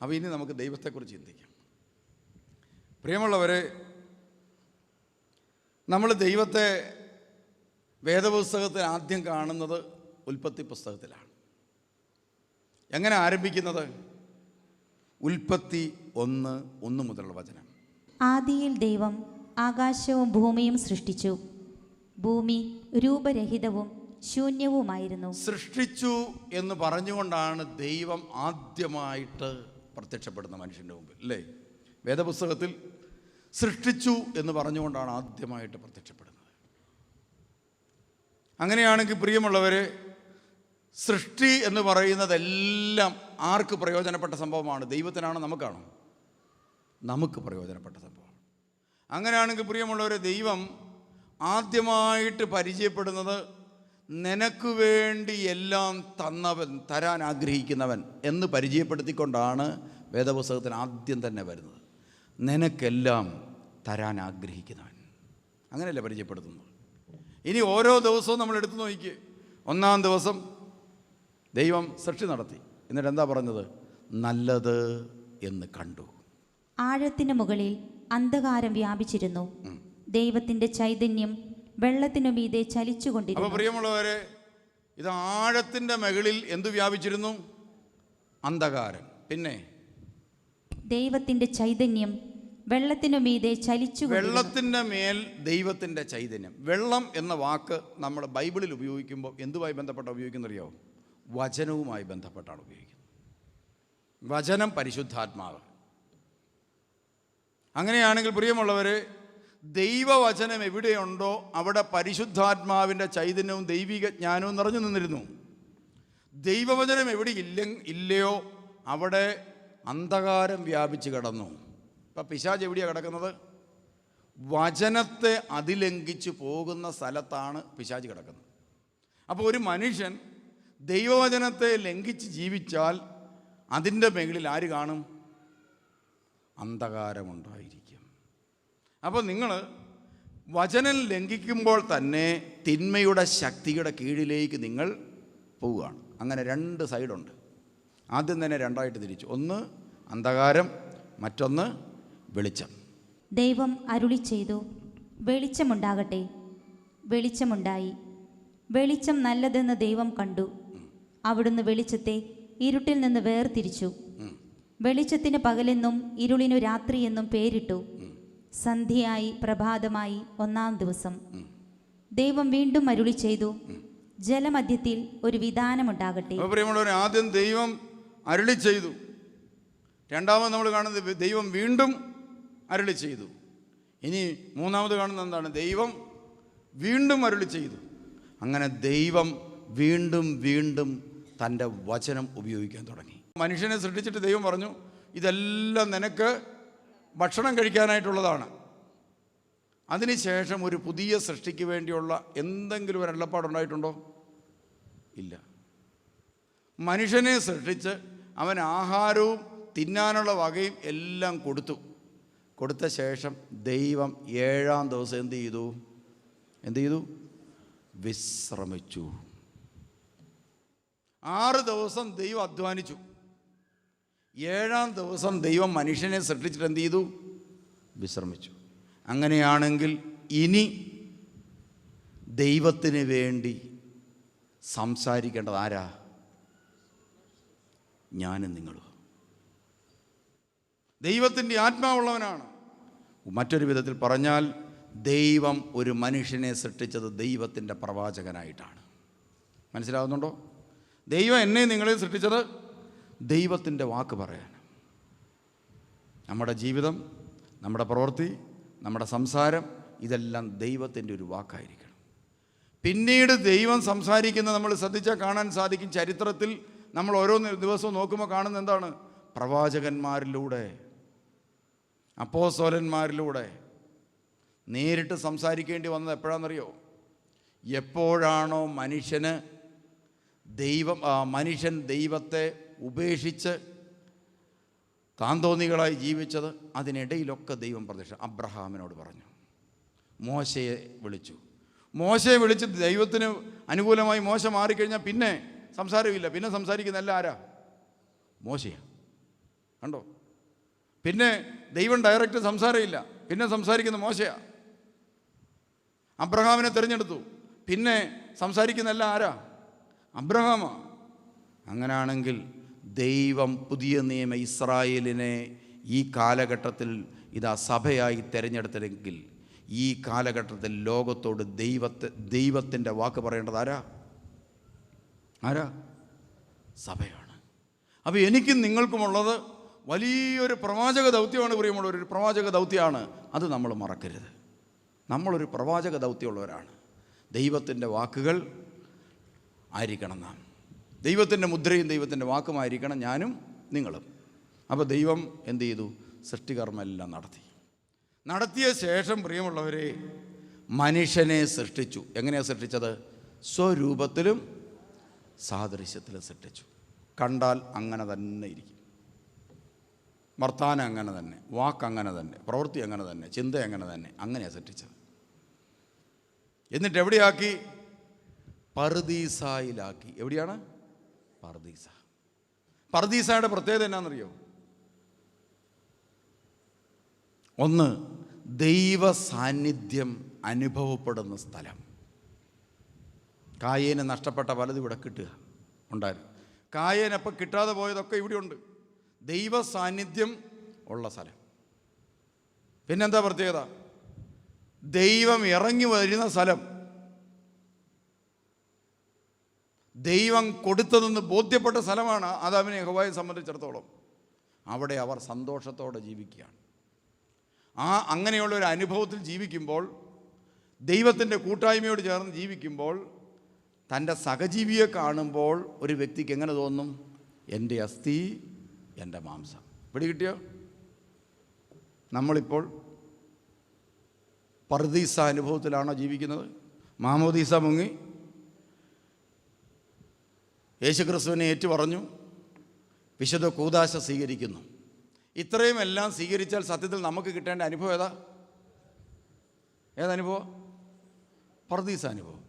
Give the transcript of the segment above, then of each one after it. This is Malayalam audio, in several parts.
അപ്പോൾ ഇനി നമുക്ക് ദൈവത്തെക്കുറിച്ച് ചിന്തിക്കാം. പ്രിയമുള്ളവരെ, നമ്മൾ ദൈവത്തെ വേദപുസ്തകത്തിൽ ആദ്യം കാണുന്നത് ഉൽപ്പത്തി പുസ്തകത്തിലാണ്. എങ്ങനെ ആരംഭിക്കുന്നത്? ഉൽപ്പത്തി 1:1 മുതലുള്ള വചനം. ആദിയിൽ ദൈവം ആകാശവും ഭൂമിയും സൃഷ്ടിച്ചു. ഭൂമി രൂപരഹിതവും ശൂന്യവുമായിരുന്നു. സൃഷ്ടിച്ചു എന്ന് പറഞ്ഞുകൊണ്ടാണ് ദൈവം ആദ്യമായിട്ട് പ്രത്യക്ഷപ്പെടുന്ന മനുഷ്യൻ്റെ മുമ്പിൽ, അല്ലേ? വേദപുസ്തകത്തിൽ സൃഷ്ടിച്ചു എന്ന് പറഞ്ഞുകൊണ്ടാണ് ആദ്യമായിട്ട് പ്രത്യക്ഷപ്പെടുന്നത്. അങ്ങനെയാണെങ്കിൽ പ്രിയമുള്ളവരെ, സൃഷ്ടി എന്ന് പറയുന്നതെല്ലാം ആർക്ക് പ്രയോജനപ്പെട്ട സംഭവമാണ്? ദൈവത്തിനാണോ നമുക്കാണോ? നമുക്ക് പ്രയോജനപ്പെട്ട സംഭവമാണ്. അങ്ങനെയാണെങ്കിൽ പ്രിയമുള്ളവരെ, ദൈവം ആദ്യമായിട്ട് പരിചയപ്പെടുന്നത് നിനക്ക് വേണ്ടി എല്ലാം തന്നവൻ, തരാൻ ആഗ്രഹിക്കുന്നവൻ എന്ന് പരിചയപ്പെടുത്തിക്കൊണ്ടാണ് വേദപുസ്തകത്തിന് ആദ്യം തന്നെ വരുന്നത്. നിനക്കെല്ലാം തരാൻ ആഗ്രഹിക്കുന്നവൻ, അങ്ങനെയല്ലേ പരിചയപ്പെടുത്തുന്നത്. ഇനി ഓരോ ദിവസവും നമ്മൾ എടുത്തു നോക്കി. 1-ാം ദിവസം ദൈവം സൃഷ്ടി നടത്തി. എന്നിട്ട് എന്താ പറഞ്ഞത്? നല്ലത് എന്ന് കണ്ടു. ആഴത്തിന് മുകളിൽ അന്ധകാരം വ്യാപിച്ചിരുന്നു. ദൈവത്തിന്റെ ചൈതന്യം വെള്ളത്തിനു മീതെ ചലിച്ചുകൊണ്ടിരുന്നു. അപ്പോൾ പ്രിയമുള്ളവരെ, ഇത് ആഴത്തിൻ്റെ മുകളിൽ എന്തു വ്യാപിച്ചിരുന്നു? അന്ധകാരം. പിന്നെ ദൈവത്തിന്റെ ചൈതന്യം വെള്ളത്തിനു മീതെ ചലിച്ചു. വെള്ളത്തിൻ്റെ മേൽ ദൈവത്തിൻ്റെ ചൈതന്യം. വെള്ളം എന്ന വാക്ക് നമ്മൾ ബൈബിളിൽ ഉപയോഗിക്കുമ്പോൾ എന്തുമായി ബന്ധപ്പെട്ടാണ് ഉപയോഗിക്കുന്നറിയോ? വചനവുമായി ബന്ധപ്പെട്ടാണ് ഉപയോഗിക്കുന്നത്. വചനം പരിശുദ്ധാത്മാവ്. അങ്ങനെയാണെങ്കിൽ പ്രിയമുള്ളവരെ, ദൈവവചനം എവിടെയുണ്ടോ അവിടെ പരിശുദ്ധാത്മാവിൻ്റെ ചൈതന്യവും ദൈവിക ജ്ഞാനവും നിറഞ്ഞു നിന്നിരുന്നു. ദൈവവചനം എവിടെ ഇല്ലയോ അവിടെ അന്ധകാരം വ്യാപിച്ച് കിടന്നു. ഇപ്പം പിശാച് എവിടെയാണ് കിടക്കുന്നത്? വചനത്തെ അതിലംഘിച്ച് പോകുന്ന സ്ഥലത്താണ് പിശാച് കിടക്കുന്നത്. അപ്പോൾ ഒരു മനുഷ്യൻ ദൈവവചനത്തെ ലംഘിച്ച് ജീവിച്ചാൽ അതിൻ്റെ മുകളിൽ ആര് കാണും? അന്ധകാരമുണ്ടായിരിക്കും. അപ്പോൾ നിങ്ങൾ വചനം ലംഘിക്കുമ്പോൾ തന്നെ തിന്മയുടെ ശക്തിയുടെ കീഴിലേക്ക് നിങ്ങൾ പോവുകയാണ്. അങ്ങനെ 2 സൈഡുണ്ട്. ആദ്യം തന്നെ 2ആയിട്ട് തിരിച്ചു. ഒന്ന് അന്ധകാരം, മറ്റൊന്ന് വെളിച്ചം. ദൈവം അരുളി ചെയ്തു, വെളിച്ചമുണ്ടാകട്ടെ. വെളിച്ചമുണ്ടായി. വെളിച്ചം നല്ലതെന്ന് ദൈവം കണ്ടു. അവിടുന്ന് വെളിച്ചത്തെ ഇരുട്ടിൽ നിന്ന് വേർതിരിച്ചു. വെളിച്ചത്തിന് പകലെന്നും ഇരുളിനു രാത്രിയെന്നും പേരിട്ടു. സന്ധ്യയായി പ്രഭാതമായി 1-ാം ദിവസം. ദൈവം വീണ്ടും അരുളി ചെയ്തു, ജലമധ്യത്തിൽ ഒരു വിധാനമുണ്ടാകട്ടെ. ആദ്യം ദൈവം അരുളി ചെയ്തു. രണ്ടാമത് നമ്മൾ കാണുന്നത് ദൈവം വീണ്ടും അരുളി ചെയ്തു. ഇനി 3-ാമത് കാണുന്നത് എന്താണ്? ദൈവം വീണ്ടും അരുളി ചെയ്തു. അങ്ങനെ ദൈവം വീണ്ടും വീണ്ടും തൻ്റെ വചനം ഉപയോഗിക്കാൻ തുടങ്ങി. മനുഷ്യനെ സൃഷ്ടിച്ചിട്ട് ദൈവം പറഞ്ഞു, ഇതെല്ലാം നിനക്ക് ഭക്ഷണം കഴിക്കാനായിട്ടുള്ളതാണ്. അതിനുശേഷം ഒരു പുതിയ സൃഷ്ടിക്ക് വേണ്ടിയുള്ള എന്തെങ്കിലും ഒരു അരുളപ്പാടുണ്ടായിട്ടുണ്ടോ? ഇല്ല. മനുഷ്യനെ സൃഷ്ടിച്ച് അവൻ ആഹാരവും തിന്നാനുള്ള വകയും എല്ലാം കൊടുത്ത ശേഷം ദൈവം 7-ാം ദിവസം എന്ത് ചെയ്തു? വിശ്രമിച്ചു. 6 ദിവസം ദൈവം അധ്വാനിച്ചു. 7-ാം ദിവസം ദൈവം മനുഷ്യനെ സൃഷ്ടിച്ചിട്ട് എന്ത് ചെയ്തു? വിശ്രമിച്ചു. അങ്ങനെയാണെങ്കിൽ ഇനി ദൈവത്തിന് വേണ്ടി സംസാരിക്കേണ്ടത് ആരാ? ഞാനും നിങ്ങളും. ദൈവത്തിൻ്റെ ആത്മാവുള്ളവനാണ്. മറ്റൊരു വിധത്തിൽ പറഞ്ഞാൽ ദൈവം ഒരു മനുഷ്യനെ സൃഷ്ടിച്ചത് ദൈവത്തിൻ്റെ പ്രവാചകനായിട്ടാണ്. മനസ്സിലാവുന്നുണ്ടോ? ദൈവം എന്നെ നിങ്ങളെ സൃഷ്ടിച്ചത് ദൈവത്തിൻ്റെ വാക്ക് പറയാൻ. നമ്മുടെ ജീവിതം, നമ്മുടെ പ്രവൃത്തി, നമ്മുടെ സംസാരം ഇതെല്ലാം ദൈവത്തിൻ്റെ ഒരു വാക്കായിരിക്കണം. പിന്നീട് ദൈവം സംസാരിക്കുന്നത് നമ്മൾ ശ്രദ്ധിച്ചാൽ കാണാൻ സാധിക്കും. ചരിത്രത്തിൽ നമ്മൾ ഓരോ ദിവസവും നോക്കുമ്പോൾ കാണുന്നത് എന്താണ്? പ്രവാചകന്മാരിലൂടെ, അപ്പോസ്തലന്മാരിലൂടെ നേരിട്ട് സംസാരിക്കേണ്ടി വന്നത് എപ്പോഴാണെന്നറിയോ? എപ്പോഴാണോ മനുഷ്യൻ ദൈവത്തെ ഉപേക്ഷിച്ച് താന്തോന്നികളായി ജീവിച്ചത്, അതിനിടയിലൊക്കെ ദൈവം അബ്രഹാമിനോട് പറഞ്ഞു. മോശയെ വിളിച്ച് ദൈവത്തിന് അനുകൂലമായി മോശ മാറിക്കഴിഞ്ഞാൽ പിന്നെ സംസാരമില്ല. പിന്നെ സംസാരിക്കുന്ന എല്ലാം ആരാ? മോശയാണ്. കണ്ടോ? പിന്നെ ദൈവം ഡയറക്റ്റ് സംസാരമില്ല, പിന്നെ സംസാരിക്കുന്ന മോശയാണ്. അബ്രഹാമിനെ തിരഞ്ഞെടുത്തു, പിന്നെ സംസാരിക്കുന്നതെല്ലാം ആരാ? അബ്രഹാമാ. അങ്ങനെയാണെങ്കിൽ ദൈവം പുതിയ നിയമ ഇസ്രായേലിനെ ഈ കാലഘട്ടത്തിൽ ഇതാ സഭയായി തിരഞ്ഞെടുത്തെങ്കിൽ ഈ കാലഘട്ടത്തിൽ ലോകത്തോട് ദൈവത്തിൻ്റെ വാക്ക് പറയേണ്ടത് ആരാ? സഭയാണ്. അപ്പോൾ എനിക്കും നിങ്ങൾക്കുമുള്ളത് വലിയൊരു പ്രവാചക ദൗത്യമാണ്. പ്രിയമുള്ളവർ, ഒരു പ്രവാചക ദൗത്യമാണ്. അത് നമ്മൾ മറക്കരുത്. നമ്മളൊരു പ്രവാചക ദൗത്യമുള്ളവരാണ്. ദൈവത്തിൻ്റെ വാക്കുകൾ ആയിരിക്കണം നാം. ദൈവത്തിൻ്റെ മുദ്രയും ദൈവത്തിൻ്റെ വാക്കുമായിരിക്കണം ഞാനും നിങ്ങളും. അപ്പോൾ ദൈവം എന്ത് ചെയ്തു? സൃഷ്ടികർമ്മമെല്ലാം നടത്തിയ ശേഷം പ്രിയമുള്ളവരെ മനുഷ്യനെ സൃഷ്ടിച്ചു. എങ്ങനെയാണ് സൃഷ്ടിച്ചത്? സ്വരൂപത്തിലും സാദൃശ്യത്തിലും സൃഷ്ടിച്ചു. കണ്ടാൽ അങ്ങനെ തന്നെ ഇരിക്കും, വർത്താനം അങ്ങനെ തന്നെ, വാക്ക് അങ്ങനെ തന്നെ, പ്രവൃത്തി അങ്ങനെ തന്നെ, ചിന്ത അങ്ങനെ തന്നെ, അങ്ങനെയാണ് സൃഷ്ടിച്ചത്. എന്നിട്ട് എവിടെയാക്കി? പറുദീസായിലാക്കി. എവിടെയാണ്? പറുദീസ. പറുദീസയുടെ പ്രത്യേകത എന്നാണെന്നറിയോ? ഒന്ന്, ദൈവ സാന്നിധ്യം അനുഭവപ്പെടുന്ന സ്ഥലം. കായേന് നഷ്ടപ്പെട്ട പലതും ഇവിടെ കിട്ടുക ഉണ്ടായിരുന്നു. കായേനപ്പം കിട്ടാതെ പോയതൊക്കെ ഇവിടെയുണ്ട്. ദൈവ സാന്നിധ്യം ഉള്ള സ്ഥലം. പിന്നെന്താ പ്രത്യേകത? ദൈവം ഇറങ്ങി വരുന്ന സ്ഥലം. ദൈവം കൊടുത്തതെന്ന് ബോധ്യപ്പെട്ട സ്ഥലമാണ് ആദാമിനെ യഹോവയെ സംബന്ധിച്ചിടത്തോളം. അവിടെ അവർ സന്തോഷത്തോടെ ജീവിക്കുകയാണ്. അങ്ങനെയുള്ള ഒരു അനുഭവത്തിൽ ജീവിക്കുമ്പോൾ, ദൈവത്തിൻ്റെ കൂട്ടായ്മയോട് ചേർന്ന് ജീവിക്കുമ്പോൾ, തൻ്റെ സഹജീവിയെ കാണുമ്പോൾ ഒരു വ്യക്തിക്ക് എങ്ങനെ തോന്നും? എൻ്റെ അസ്ഥി, എൻ്റെ മാംസം. പിടികിട്ടിയോ? നമ്മളിപ്പോൾ പറുദീസ അനുഭവത്തിലാണോ ജീവിക്കുന്നത്? മാമോദീസ മുങ്ങി യേശുക്രിസ്തുവിനെ ഏറ്റുപറഞ്ഞു, വിശുദ്ധ കൂദാശ സ്വീകരിക്കുന്നു. ഇത്രയും എല്ലാം സ്വീകരിച്ചാൽ സത്യത്തിൽ നമുക്ക് കിട്ടേണ്ട അനുഭവം ഏതനുഭവം? പറുദീസ അനുഭവം.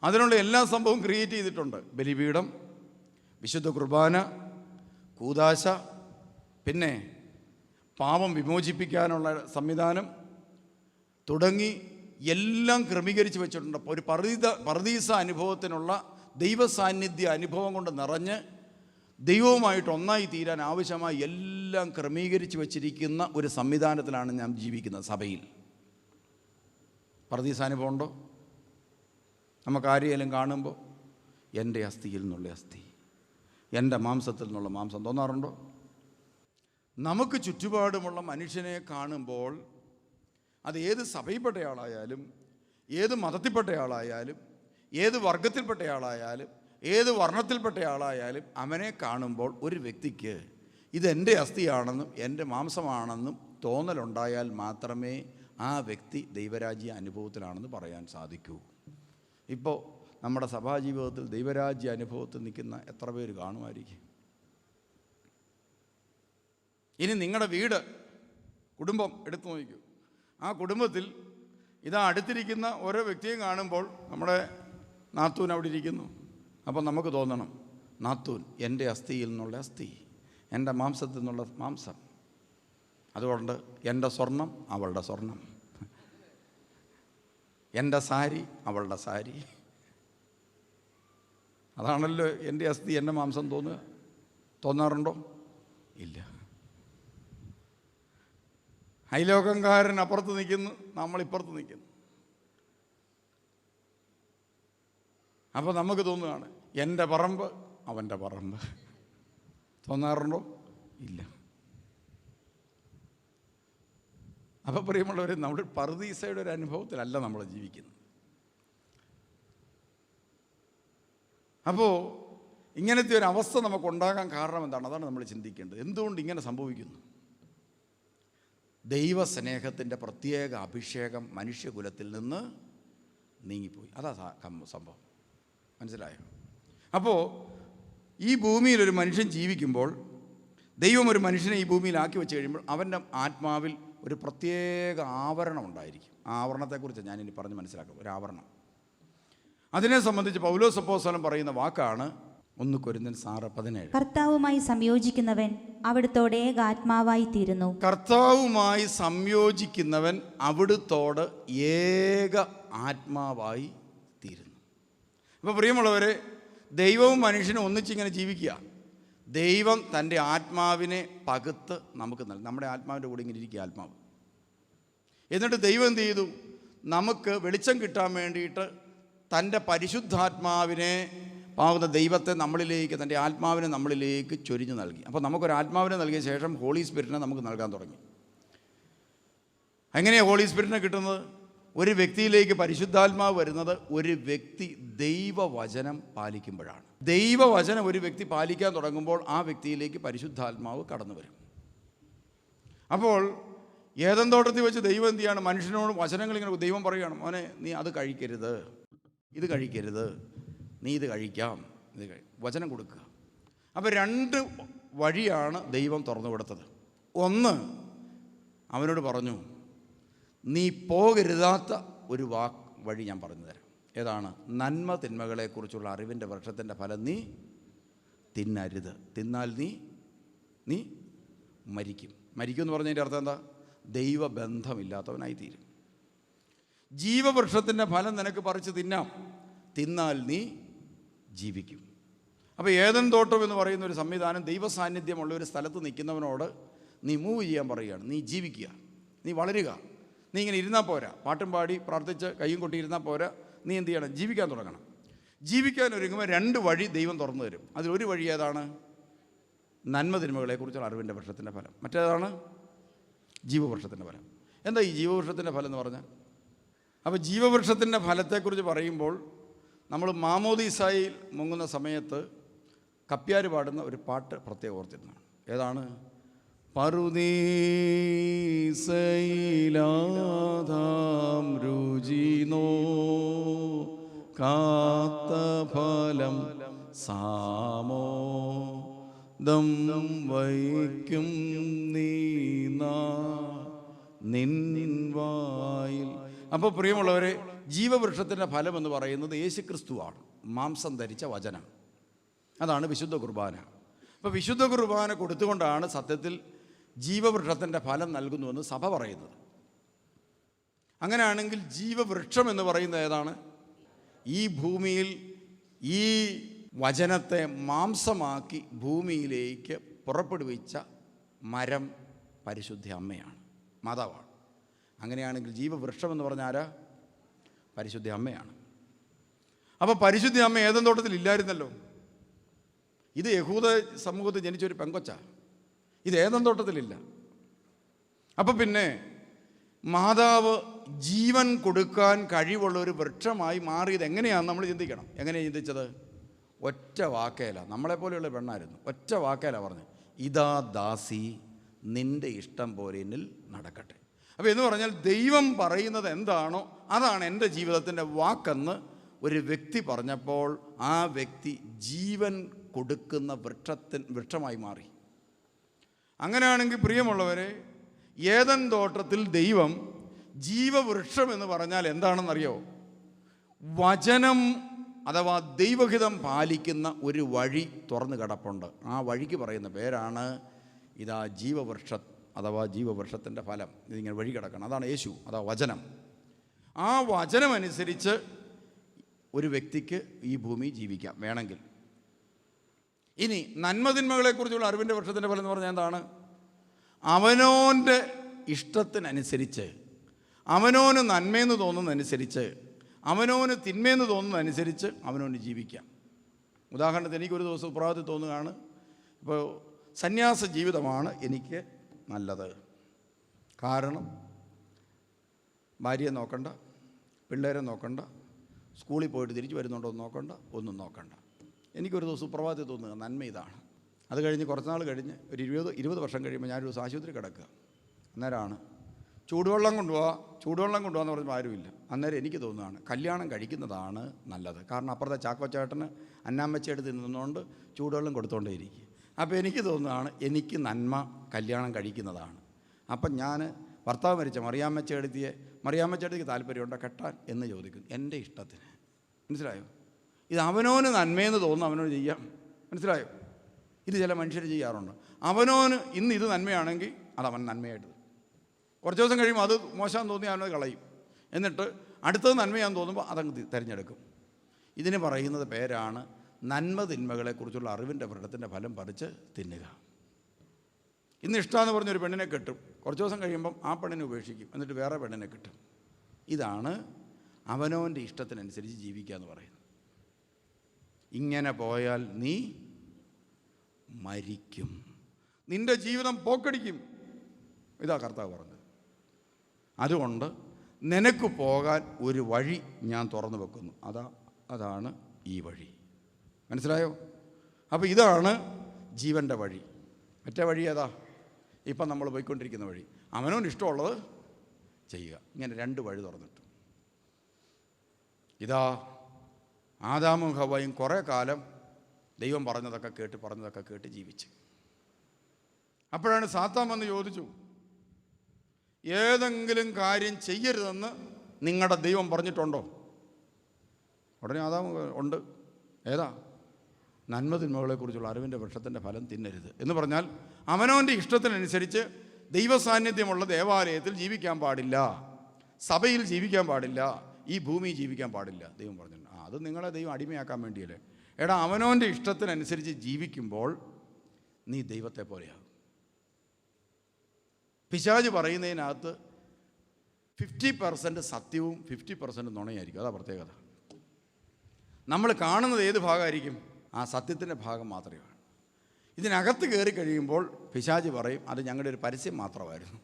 അതിനുള്ള എല്ലാ സംഭവവും ക്രിയേറ്റ് ചെയ്തിട്ടുണ്ട്. ബലിപീഠം, വിശുദ്ധ കുർബാന, കൂദാശ, പിന്നെ പാപം വിമോചിപ്പിക്കാനുള്ള സംവിധാനം തുടങ്ങി എല്ലാം ക്രമീകരിച്ച് വെച്ചിട്ടുണ്ട്. ഒരു പറുദീസ അനുഭവത്തിനുള്ള ദൈവസാന്നിധ്യ അനുഭവം കൊണ്ട് നിറഞ്ഞ് ദൈവവുമായിട്ട് ഒന്നായി തീരാൻ ആവശ്യമായി എല്ലാം ക്രമീകരിച്ച് വച്ചിരിക്കുന്ന ഒരു സംവിധാനത്തിലാണ് ഞാൻ ജീവിക്കുന്നത്. സഭയിൽ പറുദീസ അനുഭവം ഉണ്ടോ? നമുക്കാരെയും കാണുമ്പോൾ എൻ്റെ അസ്ഥിയിൽ നിന്നുള്ള അസ്ഥി, എൻ്റെ മാംസത്തിൽ നിന്നുള്ള മാംസം തോന്നാറുണ്ടോ? നമുക്ക് ചുറ്റുപാടുമുള്ള മനുഷ്യനെ കാണുമ്പോൾ, അത് ഏത് സഭയിൽപ്പെട്ടയാളായാലും, ഏത് മതത്തിൽപ്പെട്ടയാളായാലും, ഏത് വർഗത്തിൽപ്പെട്ടയാളായാലും, ഏത് വർണ്ണത്തിൽപ്പെട്ടയാളായാലും, അവനെ കാണുമ്പോൾ ഒരു വ്യക്തിക്ക് ഇതെൻ്റെ അസ്ഥിയാണെന്നും എൻ്റെ മാംസമാണെന്നും തോന്നലുണ്ടായാൽ മാത്രമേ ആ വ്യക്തി ദൈവരാജ്യ അനുഭവത്തിലാണെന്ന് പറയാൻ സാധിക്കൂ. ഇപ്പോൾ നമ്മുടെ സഭാജീവിതത്തിൽ ദൈവരാജ്യ അനുഭവത്തിൽ നിൽക്കുന്ന എത്ര പേര് കാണുമായിരിക്കും? ഇനി നിങ്ങളുടെ വീട്, കുടുംബം എടുത്തു നോക്കൂ. ആ കുടുംബത്തിൽ ഇതാ അടുത്തിരിക്കുന്ന ഓരോ വ്യക്തിയും കാണുമ്പോൾ നമ്മുടെ നാത്തൂൻ അവിടെ ഇരിക്കുന്നു. അപ്പോൾ നമുക്ക് തോന്നണം, നാത്തൂൻ എൻ്റെ അസ്ഥിയിൽ നിന്നുള്ള അസ്ഥി, എൻ്റെ മാംസത്തിൽ നിന്നുള്ള മാംസം. അതുകൊണ്ട് എൻ്റെ സ്വർണം അവളുടെ സ്വർണം, എൻ്റെ സാരി അവളുടെ സാരി. അതാണല്ലോ എൻ്റെ അസ്ഥി എൻ്റെ മാംസം തോന്നാറുണ്ടോ? ഇല്ല. അയലോകംകാരൻ അപ്പുറത്ത് നിൽക്കുന്നു, നമ്മളിപ്പുറത്ത് നിൽക്കുന്നു. അപ്പോൾ നമുക്ക് തോന്നുകയാണ് എൻ്റെ പറമ്പ് അവൻ്റെ പറമ്പ്. തോന്നാറുണ്ടോ? ഇല്ല. അപ്പോൾ പ്രിയമുള്ളവർ, നമ്മൾ പറുദീസയുടെ ഒരു അനുഭവത്തിലല്ല നമ്മൾ ജീവിക്കുന്നത്. അപ്പോൾ ഇങ്ങനത്തെ ഒരു അവസ്ഥ നമുക്കുണ്ടാകാൻ കാരണം എന്താണ്? അതാണ് നമ്മൾ ചിന്തിക്കേണ്ടത്. എന്തുകൊണ്ട് ഇങ്ങനെ സംഭവിക്കുന്നു? ദൈവസ്നേഹത്തിൻ്റെ പ്രത്യേക അഭിഷേകം മനുഷ്യകുലത്തിൽ നിന്ന് നീങ്ങിപ്പോയി. അതാ സംഭവം. മനസ്സിലായോ? അപ്പോൾ ഈ ഭൂമിയിൽ ഒരു മനുഷ്യൻ ജീവിക്കുമ്പോൾ, ദൈവം ഒരു മനുഷ്യനെ ഈ ഭൂമിയിലാക്കി വെച്ച് കഴിയുമ്പോൾ അവൻ്റെ ആത്മാവിൽ ഒരു പ്രത്യേക ആവരണം ഉണ്ടായിരിക്കും. ആ ആവരണത്തെക്കുറിച്ച് ഞാനിനി പറഞ്ഞ് മനസ്സിലാക്കും. ഒരു ആവരണം. അതിനെ സംബന്ധിച്ച് പൗലോസ് അപ്പോസ്തലൻ പറയുന്ന വാക്കാണ് 1 കൊരിന്ത്യർ 6:17. കർത്താവുമായി സംയോജിക്കുന്നവൻ അവിടുത്തോടെ ഏകാത്മാവായി തീരുന്നു. കർത്താവുമായി സംയോജിക്കുന്നവൻ അവിടുത്തോട് ഏക ആത്മാവായി തീരുന്നു. അപ്പോൾ പ്രിയമുള്ളവരെ, ദൈവവും മനുഷ്യനും ഒന്നിച്ചിങ്ങനെ ജീവിക്കുക. ദൈവം തൻ്റെ ആത്മാവിനെ പകുത്ത് നമുക്ക് നൽകും. നമ്മുടെ ആത്മാവിൻ്റെ കൂടെ ഇങ്ങനെ ഇരിക്കുക ആത്മാവ്. എന്നിട്ട് ദൈവം എന്ത് ചെയ്തു? നമുക്ക് വെളിച്ചം കിട്ടാൻ വേണ്ടിയിട്ട് തൻ്റെ പരിശുദ്ധാത്മാവിനെ ആകുന്ന ദൈവത്തെ നമ്മളിലേക്ക്, തൻ്റെ ആത്മാവിനെ നമ്മളിലേക്ക് ചൊരിഞ്ഞു നൽകി. അപ്പോൾ നമുക്കൊരു ആത്മാവിനെ നൽകിയ ശേഷം ഹോളി സ്പിരിറ്റിനെ നമുക്ക് നൽകാൻ തുടങ്ങി. എങ്ങനെയാണ് ഹോളി സ്പിരിറ്റിനെ കിട്ടുന്നത്? ഒരു വ്യക്തിയിലേക്ക് പരിശുദ്ധാത്മാവ് വരുന്നത് ഒരു വ്യക്തി ദൈവവചനം പാലിക്കുമ്പോഴാണ്. ദൈവവചനം ഒരു വ്യക്തി പാലിക്കാൻ തുടങ്ങുമ്പോൾ ആ വ്യക്തിയിലേക്ക് പരിശുദ്ധാത്മാവ് കടന്നു വരും. അപ്പോൾ ഏദൻ തോട്ടത്തിൽ വെച്ച് ദൈവം എന്ത് ചെയ്യാണ്? മനുഷ്യനോട് വചനങ്ങൾ ഇങ്ങനെ ദൈവം പറയുകയാണ്, മോനെ നീ അത് കഴിക്കരുത്, ഇത് കഴിക്കരുത്, നീ ഇത് കഴിക്കാം, വചനം കൊടുക്കുക. അപ്പോൾ 2 വഴിയാണ് ദൈവം തുറന്നു കൊടുത്തത്. ഒന്ന്, അവനോട് പറഞ്ഞു, നീ പോകരുതാത്ത ഒരു വഴി ഞാൻ പറഞ്ഞു തരാം. ഏതാണ്? നന്മ തിന്മകളെക്കുറിച്ചുള്ള അറിവിൻ്റെ വൃക്ഷത്തിൻ്റെ ഫലം നീ തിന്നരുത്, തിന്നാൽ നീ മരിക്കും. മരിക്കും എന്ന് പറഞ്ഞതിൻ്റെ അർത്ഥം എന്താ? ദൈവബന്ധമില്ലാത്തവനായി തീരും. ജീവവൃക്ഷത്തിൻ്റെ ഫലം നിനക്ക് പറിച്ച് തിന്നാം, തിന്നാൽ നീ ജീവിക്കും. അപ്പോൾ ഏദൻ തോട്ടം എന്ന് പറയുന്ന ഒരു സംവിധാനം ദൈവസാന്നിധ്യമുള്ള ഒരു സ്ഥലത്ത് നിൽക്കുന്നവനോട് നീ മൂവ് ചെയ്യാൻ പറയുകയാണ്. നീ ജീവിക്കുക, നീ വളരുക. നീ ഇങ്ങനെ ഇരുന്നാൽ പോരാ, പാട്ടും പാടി പ്രാർത്ഥിച്ച് കയ്യും കൊട്ടിയിരുന്നാൽ പോരാ. നീ എന്ത് ചെയ്യണം? ജീവിക്കാൻ തുടങ്ങണം. ജീവിക്കാൻ ഒരുങ്ങുമ്പോൾ 2 വഴി ദൈവം തുറന്നു തരും. അതിലൊരു വഴി ഏതാണ്? നന്മ തിന്മകളെക്കുറിച്ചുള്ള അറിവിൻ്റെ വൃക്ഷത്തിൻ്റെ ഫലം. മറ്റേതാണ് ജീവവൃക്ഷത്തിൻ്റെ ഫലം. എന്താ ഈ ജീവവൃക്ഷത്തിൻ്റെ ഫലം എന്ന് പറഞ്ഞാൽ? അപ്പോൾ ജീവവൃക്ഷത്തിൻ്റെ ഫലത്തെക്കുറിച്ച് പറയുമ്പോൾ നമ്മൾ മാമോദീസായിൽ മുങ്ങുന്ന സമയത്ത് കപ്പ്യാർ പാടുന്ന ഒരു പാട്ട് പ്രത്യേകം ഓർത്തിരുന്നതാണ്. ഏതാണ്? പറുദീസയിലാധാം രുചിനോ കാത്തഫലം സാമോ ദം വൈക്കും നിൻ വായിൽ. അപ്പോൾ പ്രിയമുള്ളവരെ, ജീവവൃക്ഷത്തിൻ്റെ ഫലം എന്ന് പറയുന്നത് യേശുക്രിസ്തുവാണ്, മാംസം ധരിച്ച വചനം. അതാണ് വിശുദ്ധ കുർബാന. അപ്പോൾ വിശുദ്ധ കുർബാന കൊടുത്തുകൊണ്ടാണ് സത്യത്തിൽ ജീവവൃക്ഷത്തിൻ്റെ ഫലം നൽകുന്നുവെന്ന് സഭ പറയുന്നത്. അങ്ങനെയാണെങ്കിൽ ജീവവൃക്ഷം എന്ന് പറയുന്നത് ഏതാണ്? ഈ ഭൂമിയിൽ ഈ വചനത്തെ മാംസമാക്കി ഭൂമിയിലേക്ക് പുറപ്പെടുവിച്ച മരം പരിശുദ്ധ അമ്മയാണ്, മാതാവാണ്. അങ്ങനെയാണെങ്കിൽ ജീവവൃക്ഷം എന്ന് പറഞ്ഞാൽ ആരാ? പരിശുദ്ധ അമ്മയാണ്. അപ്പോൾ പരിശുദ്ധ അമ്മ ഏദൻ തോട്ടത്തിൽ ഇല്ലായിരുന്നല്ലോ. ഇത് യഹൂദ സമൂഹത്തിൽ ജനിച്ചൊരു പെങ്കൊച്ചാ. ഇത് ഏദൻ തോട്ടത്തിലില്ല. അപ്പം പിന്നെ മാതാവ് ജീവൻ കൊടുക്കാൻ കഴിവുള്ള ഒരു വൃക്ഷമായി മാറിയത് എങ്ങനെയാണെന്ന് നമ്മൾ ചിന്തിക്കണം. എങ്ങനെയാണ് ചിന്തിച്ചത്? ഒറ്റ വാക്കേല, നമ്മളെപ്പോലെയുള്ള പെണ്ണായിരുന്നു. ഒറ്റ വാക്കേല പറഞ്ഞു, ഇതാ ദാസി, നിൻ്റെ ഇഷ്ടം പോലെ എന്നിൽ നടക്കട്ടെ. അപ്പോൾ എന്ന് പറഞ്ഞാൽ ദൈവം പറയുന്നത് എന്താണോ അതാണ് എൻ്റെ ജീവിതത്തിൻ്റെ വാക്കെന്ന് ഒരു വ്യക്തി പറഞ്ഞപ്പോൾ ആ വ്യക്തി ജീവൻ കൊടുക്കുന്ന വൃക്ഷമായി മാറി. അങ്ങനെയാണെങ്കിൽ പ്രിയമുള്ളവരെ, ഏദൻ തോട്ടത്തിൽ ദൈവം ജീവവൃക്ഷം എന്ന് പറഞ്ഞാൽ എന്താണെന്നറിയോ? വചനം അഥവാ ദൈവഹിതം പാലിക്കുന്ന ഒരു വഴി തുറന്നു കിടപ്പുണ്ട്. ആ വഴിക്ക് പറയുന്ന പേരാണ് ഇതാ അഥവാ ജീവവൃക്ഷത്തിൻ്റെ ഫലം. ഇതിങ്ങനെ വഴി കിടക്കണം. അതാണ് യേശു, അതാ വചനം. ആ വചനമനുസരിച്ച് ഒരു വ്യക്തിക്ക് ഈ ഭൂമി ജീവിക്കാം വേണമെങ്കിൽ. ഇനി നന്മതിന്മകളെക്കുറിച്ചുള്ള അറിവിൻ്റെ വൃക്ഷത്തിൻ്റെ ഫലം എന്ന് പറഞ്ഞാൽ എന്താണ്? അവനോൻ്റെ ഇഷ്ടത്തിനനുസരിച്ച്, അവനോന് നന്മയെന്ന് തോന്നുന്നതനുസരിച്ച്, അവനോന് തിന്മയെന്ന് തോന്നുന്നതനുസരിച്ച് അവനോന് ജീവിക്കാം. ഉദാഹരണത്തിന് എനിക്കൊരു ദിവസം ഉപ്രാവത്തിൽ തോന്നുകയാണ്, ഇപ്പോൾ സന്യാസ ജീവിതമാണ് എനിക്ക് നല്ലത്. കാരണം ഭാര്യയെ നോക്കണ്ട, പിള്ളേരെ നോക്കണ്ട, സ്കൂളിൽ പോയിട്ട് തിരിച്ചു വരുന്നുണ്ടോ എന്ന് നോക്കണ്ട, ഒന്നും നോക്കണ്ട. എനിക്കൊരു ദിവസം സുപ്രഭാതത്തിൽ തോന്നുക നന്മ ഇതാണ്. അത് കഴിഞ്ഞ് കുറച്ച് നാൾ കഴിഞ്ഞ് ഒരു 20 വർഷം കഴിയുമ്പോൾ ഞാനൊരു ദിവസം ആശുപത്രി കിടക്കുക. അന്നേരമാണ് ചൂടുവെള്ളം കൊണ്ടുപോകാന്ന് പറഞ്ഞപ്പോൾ ആരുമില്ല. അന്നേരം എനിക്ക് തോന്നുകയാണ് കല്യാണം കഴിക്കുന്നതാണ് നല്ലത്. കാരണം അപ്പുറത്തെ ചാക്കോച്ചേട്ടന് അന്നാമ്മച്ചയെടുത്ത് നിന്നുകൊണ്ട് ചൂടുവെള്ളം കൊടുത്തുകൊണ്ടേയിരിക്കും. അപ്പോൾ എനിക്ക് തോന്നുകയാണ് എനിക്ക് നന്മ കല്യാണം കഴിക്കുന്നതാണ്. അപ്പം ഞാൻ ഭർത്താവ് മരിച്ച മറിയാമ്മച്ചെടുത്തിക്ക് താല്പര്യമുണ്ടോ കെട്ടാൻ എന്ന് ചോദിക്കുന്നു, എൻ്റെ ഇഷ്ടത്തിന്. മനസ്സിലായോ? ഇത് അവനോന് നന്മയെന്ന് തോന്നുന്നു അവനോട് ചെയ്യാം, മനസ്സിലായോ? ഇത് ചില മനുഷ്യർ ചെയ്യാറുണ്ട്. അവനവന് ഇന്ന് ഇത് നന്മയാണെങ്കിൽ അതവൻ നന്മയായിട്ട്, കുറച്ച് ദിവസം കഴിയുമ്പോൾ അത് മോശം തോന്നി അവനത് കളയും. എന്നിട്ട് അടുത്തത് നന്മയാണെന്ന് തോന്നുമ്പോൾ അതങ്ങ് തിരഞ്ഞെടുക്കും. ഇതിന് പറയുന്നത് പേരാണ് നന്മ തിന്മകളെക്കുറിച്ചുള്ള അറിവിൻ്റെ വ്രണത്തിൻ്റെ ഫലം പറിച്ച് തിന്നുക. ഇന്ന് ഇഷ്ടമെന്ന് പറഞ്ഞൊരു പെണ്ണിനെ കെട്ടും, കുറച്ച് ദിവസം കഴിയുമ്പം ആ പെണ്ണിനെ ഉപേക്ഷിക്കും, എന്നിട്ട് വേറെ പെണ്ണിനെ കിട്ടും. ഇതാണ് അവനവൻ്റെ ഇഷ്ടത്തിനനുസരിച്ച് ജീവിക്കുക എന്ന് പറയുന്നത്. ഇങ്ങനെ പോയാൽ നീ മരിക്കും, നിൻ്റെ ജീവിതം പോക്കടിക്കും. ഇതാ കർത്താവ് പറഞ്ഞത്. അതുകൊണ്ട് നിനക്ക് പോകാൻ ഒരു വഴി ഞാൻ തുറന്നു വെക്കുന്നു. അതാണ് ഈ വഴി. മനസ്സിലായോ? അപ്പോൾ ഇതാണ് ജീവൻ്റെ വഴി. മറ്റേ വഴി ഏതാ? ഇപ്പം നമ്മൾ പോയിക്കൊണ്ടിരിക്കുന്ന വഴി. അവനവന് ഇഷ്ടമുള്ളത് ചെയ്യുക. ഇങ്ങനെ രണ്ട് വഴി തുറന്നിട്ടു. ഇതാ ആദാമും ഹവ്വയും കുറേ കാലം ദൈവം പറഞ്ഞതൊക്കെ കേട്ട് ജീവിച്ച്. അപ്പോഴാണ് സാത്താൻ വന്ന് ചോദിച്ചു, ഏതെങ്കിലും കാര്യം ചെയ്യരുതെന്ന് നിങ്ങളുടെ ദൈവം പറഞ്ഞിട്ടുണ്ടോ? ഉടനെ ആദാം ഉണ്ട്. ഏതാ? നന്മ തിന്മകളെക്കുറിച്ചുള്ള അറിവിൻ്റെ വൃക്ഷത്തിൻ്റെ ഫലം തിന്നരുത് എന്ന് പറഞ്ഞാൽ അവനവൻ്റെ ഇഷ്ടത്തിനനുസരിച്ച് ദൈവസാന്നിധ്യമുള്ള ദേവാലയത്തിൽ ജീവിക്കാൻ പാടില്ല, സഭയിൽ ജീവിക്കാൻ പാടില്ല, ഈ ഭൂമിയിൽ ജീവിക്കാൻ പാടില്ല. ദൈവം പറഞ്ഞിട്ടുണ്ട്. അത് നിങ്ങളെ ദൈവം അടിമയാക്കാൻ വേണ്ടിയല്ലേ. എടാ, അവനവൻ്റെ ഇഷ്ടത്തിനനുസരിച്ച് ജീവിക്കുമ്പോൾ നീ ദൈവത്തെ പോലെയാകും. പിശാച് പറയുന്നതിനകത്ത് 50% സത്യവും 50% നുണയായിരിക്കും. അതാ പ്രത്യേകത. നമ്മൾ കാണുന്നത് ഏത് ഭാഗമായിരിക്കും? ആ സത്യത്തിൻ്റെ ഭാഗം മാത്രമേ. ഇതിനകത്ത് കയറി കഴിയുമ്പോൾ പിശാച് പറയും, അത് ഞങ്ങളുടെ ഒരു പരസ്യം മാത്രമായിരുന്നു,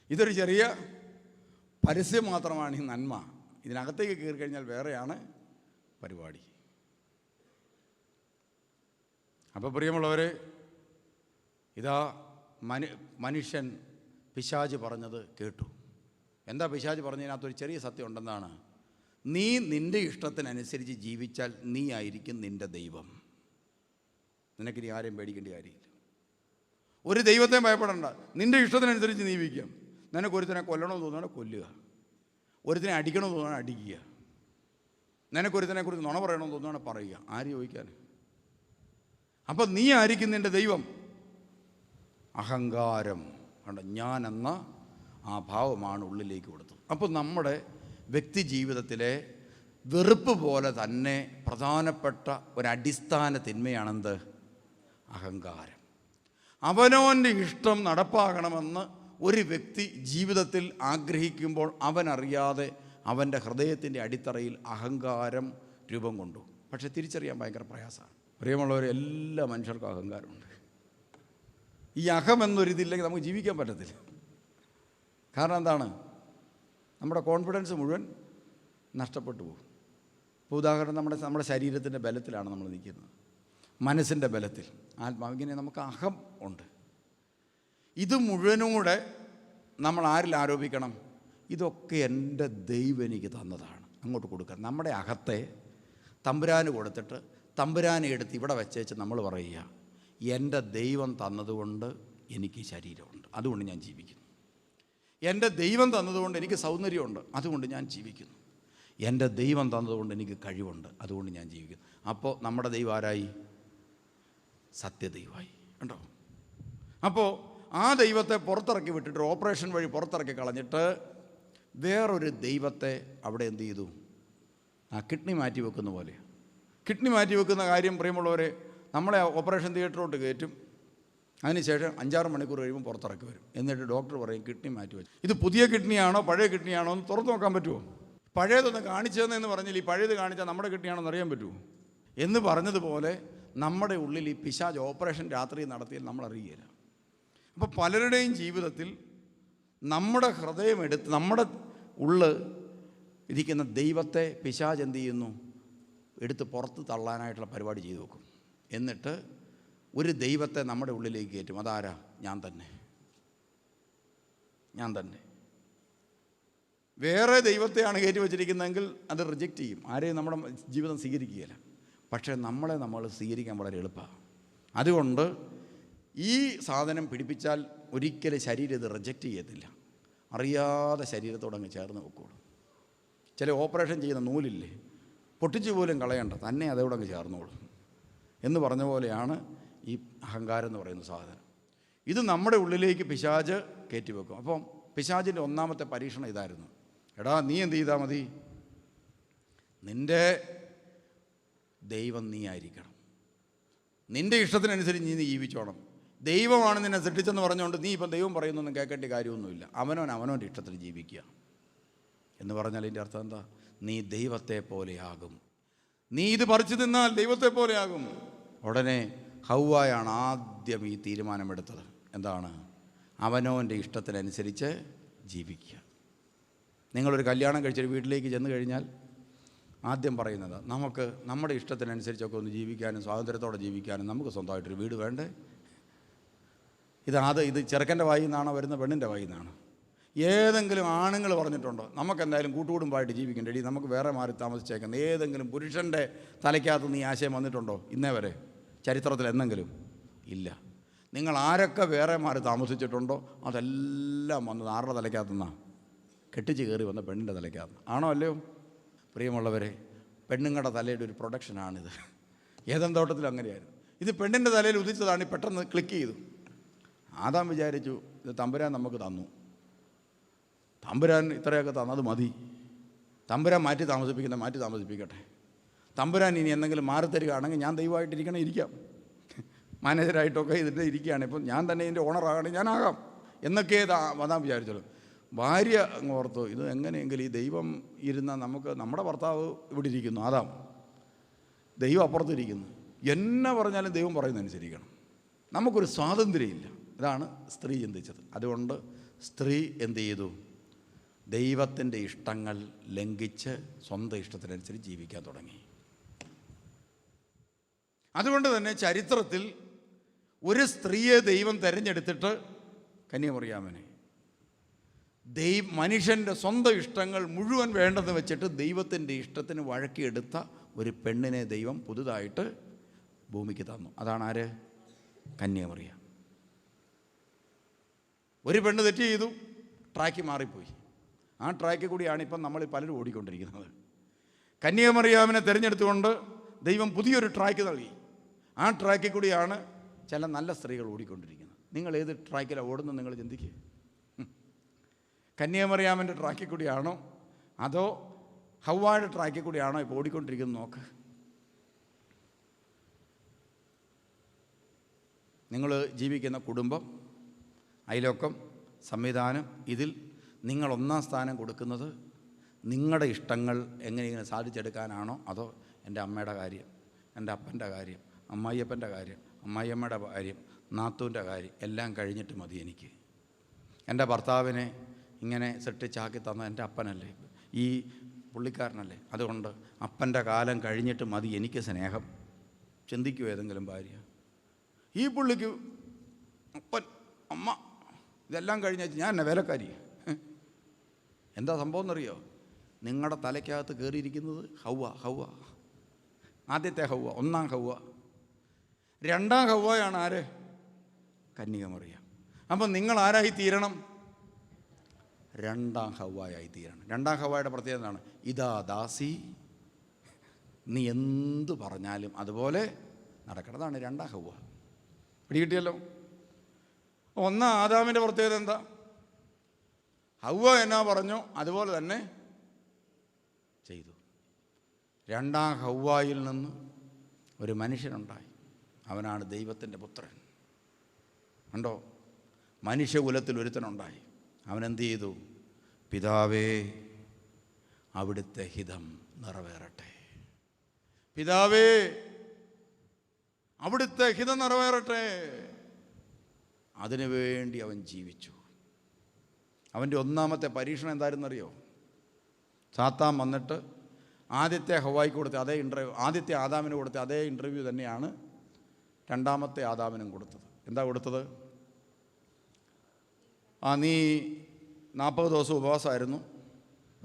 ഇതൊരു ചെറിയ പരസ്യം മാത്രമാണ് ഈ നന്മ. ഇതിനകത്തേക്ക് കയറി കഴിഞ്ഞാൽ വേറെയാണ് പരിപാടി. അപ്പോൾ പ്രിയമുള്ളവരെ, ഇതാ മനുഷ്യൻ പിശാച് പറഞ്ഞത് കേട്ടു. എന്താ പിശാച് പറഞ്ഞതിനകത്തൊരു ചെറിയ സത്യം ഉണ്ടെന്നാണ്. നീ നിൻ്റെ ഇഷ്ടത്തിനനുസരിച്ച് ജീവിച്ചാൽ നീ ആയിരിക്കും നിൻ്റെ ദൈവം. നിനക്കിനി ആരെയും പേടിക്കേണ്ട കാര്യമില്ല. ഒരു ദൈവത്തെ ഭയപ്പെടണ്ട. നിൻ്റെ ഇഷ്ടത്തിനനുസരിച്ച് ജീവിക്കാം. നിനക്കൊരുത്തനെ കൊല്ലണമെന്ന് തോന്നുകയാണെങ്കിൽ കൊല്ലുക, ഒരുത്തിനെ അടിക്കണമെന്ന് തോന്നുകയാണെങ്കിൽ അടിക്കുക, നിനക്കൊരുത്തനെക്കുറിച്ച് നുണ പറയണമെന്ന് തോന്നുകയാണെങ്കിൽ പറയുക. ആര് ചോദിക്കാൻ? അപ്പം നീ ആയിരിക്കും നിൻ്റെ ദൈവം. അഹങ്കാരം കണ്ട, ഞാനെന്ന ആ ഭാവമാണ് ഉള്ളിലേക്ക് കൊടുത്തത്. അപ്പോൾ നമ്മുടെ വ്യക്തി ജീവിതത്തിലെ വെറുപ്പ് പോലെ തന്നെ പ്രധാനപ്പെട്ട ഒരടിസ്ഥാന തിന്മയാണെന്ത്? അഹങ്കാരം. അവനവൻ്റെ ഇഷ്ടം നടപ്പാകണമെന്ന് ഒരു വ്യക്തി ജീവിതത്തിൽ ആഗ്രഹിക്കുമ്പോൾ അവനറിയാതെ അവൻ്റെ ഹൃദയത്തിൻ്റെ അടിത്തറയിൽ അഹങ്കാരം രൂപം കൊണ്ടു. പക്ഷെ തിരിച്ചറിയാൻ ഭയങ്കര പ്രയാസമാണ്. പ്രിയമുള്ളവർ, എല്ലാ മനുഷ്യർക്കും അഹങ്കാരമുണ്ട്. ഈ അഹമെന്നൊരിതില്ലെങ്കിൽ നമുക്ക് ജീവിക്കാൻ പറ്റത്തില്ല. കാരണം എന്താണ്? നമ്മുടെ കോൺഫിഡൻസ് മുഴുവൻ നഷ്ടപ്പെട്ടു പോകും. ഇപ്പോൾ ഉദാഹരണം, നമ്മുടെ ശരീരത്തിൻ്റെ ബലത്തിലാണ് നമ്മൾ നിൽക്കുന്നത്, മനസ്സിൻ്റെ ബലത്തിൽ, ആത്മാവിനെ നമുക്ക് അഹം ഉണ്ട്. ഇത് മുഴുവനും കൂടെ നമ്മൾ ആരിൽ ആരോപിക്കണം? ഇതൊക്കെ എൻ്റെ ദൈവം എനിക്ക് തന്നതാണ്, അങ്ങോട്ട് കൊടുക്കുക. നമ്മുടെ അകത്തെ തമ്പുരാന് കൊടുത്തിട്ട് തമ്പുരാനെ എടുത്ത് ഇവിടെ വെച്ചേച്ച് നമ്മൾ പറയുക, എൻ്റെ ദൈവം തന്നതുകൊണ്ട് എനിക്ക് ശരീരമുണ്ട്, അതുകൊണ്ട് ഞാൻ ജീവിക്കുന്നു. എൻ്റെ ദൈവം തന്നതുകൊണ്ട് എനിക്ക് സൗന്ദര്യമുണ്ട്, അതുകൊണ്ട് ഞാൻ ജീവിക്കുന്നു. എൻ്റെ ദൈവം തന്നതുകൊണ്ട് എനിക്ക് കഴിവുണ്ട്, അതുകൊണ്ട് ഞാൻ ജീവിക്കുന്നു. അപ്പോൾ നമ്മുടെ ദൈവം ആരായി? സത്യദൈവമായി. ഉണ്ടോ? അപ്പോൾ ആ ദൈവത്തെ പുറത്തിറക്കി വിട്ടിട്ട്, ഓപ്പറേഷൻ വഴി പുറത്തിറക്കി കളഞ്ഞിട്ട് വേറൊരു ദൈവത്തെ അവിടെ എന്ത് ചെയ്തു? ആ കിഡ്നി മാറ്റി വെക്കുന്ന പോലെ. കിഡ്നി മാറ്റി വെക്കുന്ന കാര്യം പ്രിയമുള്ളവരെ, നമ്മളെ ഓപ്പറേഷൻ തിയേറ്ററിലോട്ട് കയറ്റും, അതിനുശേഷം 5-6 മണിക്കൂർ കഴിയുമ്പോൾ പുറത്തിറക്കി വരും. എന്നിട്ട് ഡോക്ടർ പറയും കിഡ്നി മാറ്റി വെച്ചു. ഇത് പുതിയ കിഡ്നിയാണോ പഴയ കിഡ്നിയാണോ എന്ന് തുറന്നു നോക്കാൻ പറ്റുമോ? പഴയതൊന്ന് കാണിച്ചതെന്ന് പറഞ്ഞാൽ ഈ പഴയത് കാണിച്ചാൽ നമ്മുടെ കിഡ്നിയാണെന്ന് അറിയാൻ പറ്റുമോ എന്ന് പറഞ്ഞതുപോലെ നമ്മുടെ ഉള്ളിൽ ഈ പിശാച് ഓപ്പറേഷൻ രാത്രി നടത്തിയാൽ നമ്മൾ അറിയില്ല. അപ്പോൾ പലരുടെയും ജീവിതത്തിൽ നമ്മുടെ ഹൃദയമെടുത്ത് നമ്മുടെ ഇരിക്കുന്ന ദൈവത്തെ പിശാച് എന്ത് ചെയ്യുന്നു? എടുത്ത് പുറത്ത് തള്ളാനായിട്ടുള്ള പരിപാടി ചെയ്തു വെക്കും. എന്നിട്ട് ഒരു ദൈവത്തെ നമ്മുടെ ഉള്ളിലേക്ക് കയറ്റും. അതാരാ? ഞാൻ തന്നെ. വേറെ ദൈവത്തെയാണ് കയറ്റി വച്ചിരിക്കുന്നതെങ്കിൽ അത് റിജക്റ്റ് ചെയ്യും, ആരെയും നമ്മുടെ ജീവിതം സ്വീകരിക്കുകയില്ല. പക്ഷേ നമ്മൾ സ്വീകരിക്കാൻ വളരെ എളുപ്പമാണ്. അതുകൊണ്ട് ഈ സാധനം പിടിപ്പിച്ചാൽ ഒരിക്കലും ശരീരം ഇത് റിജക്റ്റ് ചെയ്യത്തില്ല. അറിയാതെ ശരീരത്തോടങ്ങ് ചേർന്ന് വെക്കോളൂ. ചില ഓപ്പറേഷൻ ചെയ്യുന്ന നൂലില്ലേ, പൊട്ടിച്ചു പോലും കളയണ്ട, തന്നെ അതോടെ അങ്ങ് ചേർന്നോളും എന്ന് പറഞ്ഞ പോലെയാണ് ഈ അഹങ്കാരം എന്ന് പറയുന്ന സാധനം. ഇത് നമ്മുടെ ഉള്ളിലേക്ക് പിശാച് കയറ്റിവെക്കും. അപ്പം പിശാചിൻ്റെ ഒന്നാമത്തെ പരീക്ഷണം ഇതായിരുന്നു, എടാ നീ എന്ത് ചെയ്താൽ മതി, നിൻ്റെ ദൈവം നീ ആയിരിക്കണം, നിൻ്റെ ഇഷ്ടത്തിനനുസരിച്ച് നീ ജീവിച്ചോണം. ദൈവമാണ് നിന്നെ സൃഷ്ടിച്ചെന്ന് പറഞ്ഞുകൊണ്ട് നീ ഇപ്പം ദൈവം പറയുന്നൊന്നും കേൾക്കേണ്ട കാര്യമൊന്നുമില്ല. അവനവൻ്റെ ഇഷ്ടത്തിന് ജീവിക്കുക എന്ന് പറഞ്ഞാൽ ഇതിൻ്റെ അർത്ഥം എന്താ? നീ ദൈവത്തെ പോലെയാകും. നീ ഇത് പറിച്ചു തിന്നാൽ ദൈവത്തെ പോലെയാകും. ഉടനെ ഹൗവയാണ് ആദ്യം ഈ തീരുമാനമെടുത്തത്. എന്താണ്? അവനവൻ്റെ ഇഷ്ടത്തിനനുസരിച്ച് ജീവിക്കുക. നിങ്ങളൊരു കല്യാണം കഴിച്ചൊരു വീട്ടിലേക്ക് ചെന്ന് കഴിഞ്ഞാൽ ആദ്യം പറയുന്നത്, നമുക്ക് നമ്മുടെ ഇഷ്ടത്തിനനുസരിച്ചൊക്കെ ഒന്ന് ജീവിക്കാനും സ്വാതന്ത്ര്യത്തോടെ ജീവിക്കാനും നമുക്ക് സ്വന്തമായിട്ടൊരു വീട് വേണ്ടേ? ഇത് ചെറുക്കൻ്റെ വായിൽ നിന്നാണോ വരുന്ന പെണ്ണിൻ്റെ വായിൽ നിന്നാണ്? ഏതെങ്കിലും ആണുങ്ങൾ പറഞ്ഞിട്ടുണ്ടോ നമുക്കെന്തായാലും കൂട്ടുകുടുംബമായിട്ട് ജീവിക്കണ്ടേ, നമുക്ക് വേറെ മാറി താമസിച്ചേക്കുന്നത്? ഏതെങ്കിലും പുരുഷൻ്റെ തലയ്ക്കകത്ത് നീ ആശയം വന്നിട്ടുണ്ടോ ഇന്നേ വരെ ചരിത്രത്തിൽ എന്തെങ്കിലും? ഇല്ല. നിങ്ങൾ ആരൊക്കെ വേറെ മാറി താമസിച്ചിട്ടുണ്ടോ അതെല്ലാം വന്നത് ആരുടെ തലയ്ക്കകത്തുനിന്നാണ്? കെട്ടിച്ച് കയറി വന്ന പെണ്ണിൻ്റെ തലയ്ക്കകത്ത്. ആണോ അല്ലയോ? പ്രിയമുള്ളവരെ, പെണ്ണുങ്ങളുടെ തലയുടെ ഒരു പ്രൊഡക്ഷനാണിത്. ഏതൻ തോട്ടത്തിൽ അങ്ങനെയായിരുന്നു. ഇത് പെണ്ണിൻ്റെ തലയിൽ ഉദിച്ചതാണ്. പെട്ടെന്ന് ക്ലിക്ക് ചെയ്തു. ആദാം വിചാരിച്ചു ഇത് തമ്പുരാൻ നമുക്ക് തന്നു, തമ്പുരാൻ ഇത്രയൊക്കെ തന്നത് മതി, തമ്പുരാൻ മാറ്റി താമസിപ്പിക്കട്ടെ, തമ്പുരാൻ ഇനി എന്തെങ്കിലും മാറി തരികയാണെങ്കിൽ ഞാൻ ദൈവമായിട്ടിരിക്കണം, ഇരിക്കാം, മാനേജരായിട്ടൊക്കെ ഇതിൻ്റെ ഇരിക്കുകയാണ്, ഇപ്പം ഞാൻ തന്നെ ഇതിൻ്റെ ഓണറാകണമെങ്കിൽ ഞാനാകാം എന്നൊക്കെ ആദാം വിചാരിച്ചല്ലോ. ഭാര്യ അങ്ങ് ഓർത്തു, ഇത് എങ്ങനെയെങ്കിലും ഈ ദൈവം ഇരുന്ന നമുക്ക്, നമ്മുടെ ഭർത്താവ് ഇവിടെ ഇരിക്കുന്നു, ആദാം, ദൈവം അപ്പുറത്തിരിക്കുന്നു, എന്നെ പറഞ്ഞാലും ദൈവം പറയുന്നതനുസരിക്കണം, നമുക്കൊരു സ്വാതന്ത്ര്യമില്ല. ഇതാണ് സ്ത്രീ ചിന്തിച്ചത്. അതുകൊണ്ട് സ്ത്രീ എന്ത് ചെയ്തു? ദൈവത്തിൻ്റെ ഇഷ്ടങ്ങൾ ലംഘിച്ച് സ്വന്തം ഇഷ്ടത്തിനനുസരിച്ച് ജീവിക്കാൻ തുടങ്ങി. അതുകൊണ്ട് തന്നെ ചരിത്രത്തിൽ ഒരു സ്ത്രീയെ ദൈവം തിരഞ്ഞെടുത്തിട്ട്, കന്യാമറിയാമനെ, മനുഷ്യൻ്റെ സ്വന്തം ഇഷ്ടങ്ങൾ മുഴുവൻ വേണ്ടെന്ന് വെച്ചിട്ട് ദൈവത്തിൻ്റെ ഇഷ്ടത്തിന് വഴക്കിയെടുത്ത ഒരു പെണ്ണിനെ ദൈവം പുതുതായിട്ട് ഭൂമിക്ക് തന്നു. അതാണ് ആര്? കന്യാമറിയാം. ഒരു പെണ്ണ് തെറ്റ് ചെയ്തു, ട്രാക്ക് മാറിപ്പോയി. ആ ട്രാക്കിൽ കൂടിയാണ് ഇപ്പം നമ്മൾ പലരും ഓടിക്കൊണ്ടിരിക്കുന്നത്. കന്യാമറിയാമിനെ തിരഞ്ഞെടുത്തുകൊണ്ട് ദൈവം പുതിയൊരു ട്രാക്ക് നൽകി. ആ ട്രാക്കിൽ കൂടിയാണ് ചില നല്ല സ്ത്രീകൾ ഓടിക്കൊണ്ടിരിക്കുന്നത്. നിങ്ങൾ ഏത് ട്രാക്കിലാണ് ഓടുന്നത് നിങ്ങൾ ചിന്തിക്കുക. കന്യാമറിയാമിൻ്റെ ട്രാക്കിൽ കൂടിയാണോ അതോ ഹവ്വായുടെ ട്രാക്കിൽ കൂടിയാണോ ഇപ്പോൾ ഓടിക്കൊണ്ടിരിക്കുന്നത്? നോക്ക്. നിങ്ങൾ ജീവിക്കുന്ന കുടുംബം, അയലോക്കം, സംവിധാനം, ഇതിൽ നിങ്ങൾ ഒന്നാം സ്ഥാനം കൊടുക്കുന്നത് നിങ്ങളുടെ ഇഷ്ടങ്ങൾ എങ്ങനെയെങ്കിലും സാധിച്ചെടുക്കാനാണോ അതോ എൻ്റെ അമ്മയുടെ കാര്യം, എൻ്റെ അപ്പൻ്റെ കാര്യം, അമ്മായിയപ്പൻ്റെ കാര്യം, അമ്മായിയമ്മയുടെ കാര്യം, നാത്തൂൻ്റെ കാര്യം എല്ലാം കഴിഞ്ഞിട്ട് മതി എനിക്ക്, എൻ്റെ ഭർത്താവിനെ ഇങ്ങനെ സെട്ടിച്ചാക്കി തന്ന എൻ്റെ അപ്പനല്ലേ, ഈ പുള്ളിക്കാരനല്ലേ, അതുകൊണ്ട് അപ്പൻ്റെ കാലം കഴിഞ്ഞിട്ട് മതി എനിക്ക് സ്നേഹം? ചിന്തിക്കുമോ ഏതെങ്കിലും ഭാര്യ? ഈ പുള്ളിക്ക് അപ്പൻ അമ്മ ഇതെല്ലാം കഴിഞ്ഞാൽ ഞാൻ എന്നെ വേലക്കാരി. എന്താ സംഭവം എന്നറിയോ? നിങ്ങളുടെ തലയ്ക്കകത്ത് കയറിയിരിക്കുന്നത് ഹവ്വ. ആദ്യത്തെ ഹവ്വ, ഒന്നാം ഹവ്വ. രണ്ടാം ഹവ്വയാണ് ആര്? കന്യകമറിയാം. അപ്പം നിങ്ങൾ ആരായി തീരണം? രണ്ടാം ഹവ്വായായി തീരണം. രണ്ടാം ഹവ്വായുടെ പ്രത്യേകത എന്താണ്? ഇതാ ദാസി, നീ എന്തു പറഞ്ഞാലും അതുപോലെ നടക്കണതാണ് രണ്ടാം ഹവ്വ. പിടികിട്ടിയല്ലോ. ഒന്നാം ആദാമിൻ്റെ പ്രത്യേകത എന്താ? ഹവ്വ എന്നാ പറഞ്ഞോ അതുപോലെ തന്നെ ചെയ്തു. രണ്ടാം ഹവ്വായിൽ നിന്ന് ഒരു മനുഷ്യനുണ്ടായി. അവനാണ് ദൈവത്തിൻ്റെ പുത്രൻ. ഉണ്ടോ? മനുഷ്യകുലത്തിൽ ഒരുത്തനുണ്ടായി. അവനെന്ത് ചെയ്തു? പിതാവേ അവിടുത്തെ ഹിതം നിറവേറട്ടെ, പിതാവേ അവിടുത്തെ ഹിതം നിറവേറട്ടെ. അതിനുവേണ്ടി അവൻ ജീവിച്ചു. അവൻ്റെ ഒന്നാമത്തെ പരീക്ഷണം എന്തായിരുന്നറിയോ? സാത്താൻ വന്നിട്ട് ആദ്യത്തെ ഹവ്വായ്ക്ക് കൊടുത്ത അതേ ഇൻ്റർവ്യൂ, ആദ്യത്തെ ആദാമിന് കൊടുത്ത അതേ ഇൻ്റർവ്യൂ തന്നെയാണ് രണ്ടാമത്തെ ആദാമിനും കൊടുത്തത്. എന്താ കൊടുത്തത്? നീ 40 ദിവസം ഉപവാസമായിരുന്നു,